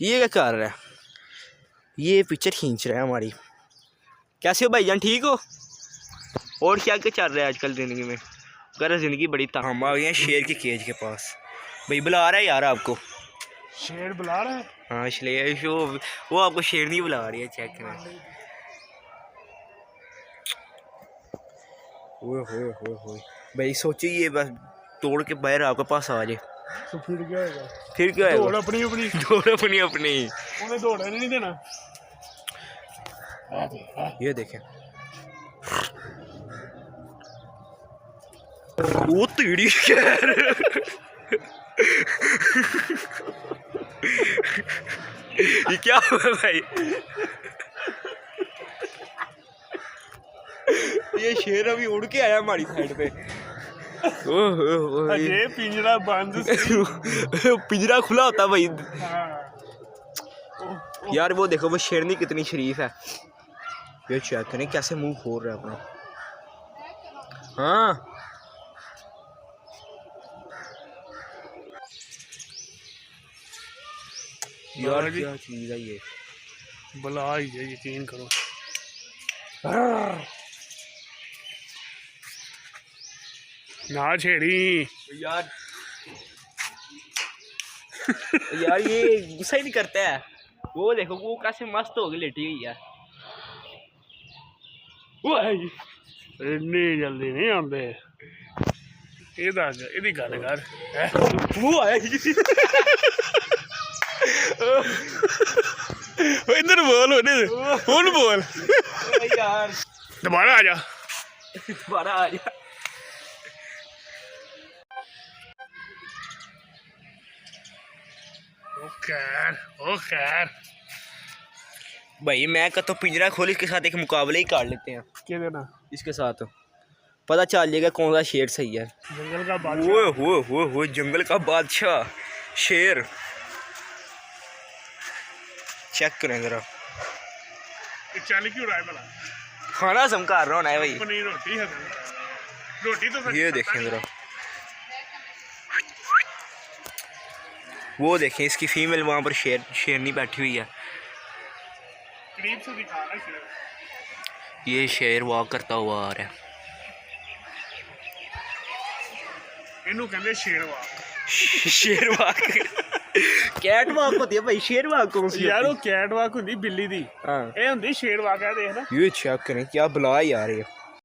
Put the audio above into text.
ये क्या कर रहा है? ये पिक्चर खींच रहा है हमारी। कैसे हो भाईजान, ठीक हो? और क्या क्या चल रहा है आजकल ज़िंदगी में? अगर ज़िंदगी बड़ी हम आ गए हैं शेर के केज के पास। भाई बुला रहा है यार आपको। शेर बुला रहा है? हाँ इसलिए वो आपको शेर नहीं बुला रही है, चेक करें। ओए भाई सोचिए ये बस तोड़ के बाहर आपके पास आ जाए तो फिर क्या होगा? फिर क्या दौड़ अपनी अपनी दौड़ अपनी अपनी उन्हें दौड़ने नहीं देना। ये देखें वो तीड़ी शेर। ये क्या हुआ भाई? ये शेर अभी उड़ के आया हमारी साइड पे। अजय पिंजरा बंद पिंजरा खुला होता भाई। हाँ। यार वो देखो वो शेरनी कितनी शरीफ है। ये चेक करें कैसे मुंह खोल रहा है अपना। हाँ यार क्या चीज है ये? बुला ही है, यकीन करो। ना छेड़ी यार यार ये गुस्सा ही नहीं करता है। वो देखो वो कैसे मस्त हो गई लेटी हुई है। इन्नी जल्दी नहीं आते। ਇਹਦੀ ਗੱਲ कर वो आया इधर बोल बोल बोल यार दोबारा आ जा। दोबारा आ जा। ओ खैर भाई मैं कहता हूँ पिंजरा खोल इसके साथ एक मुकाबले ही कर लेते हैं। क्या देना? इसके साथ पता चल जाएगा कौन सा शेर सही है। जंगल का बादशाह। वो जंगल का बादशाह शेर। चेक करें जरा। चल क्यों रहा है भला? खाना समकार रहा होना है भाई। पनीर रोटी है, रोटी तो ये देखें जरा, वो देखें इसकी फीमेल वहाँ पर शेरनी बैठी हुई है। करीब से दिखा रहा है। ये शेर वॉक करता हुआ आ रहा है। इनू कहते शेर वाक। शेर वॉक कैट वॉक होती है भाई, शेर वॉक कौन सी यार वो कैट वाक होती बिल्ली दी। हाँ ये होती शेर वाक है, देख ना। ये चेक करें क्या बुला ही आ रही है।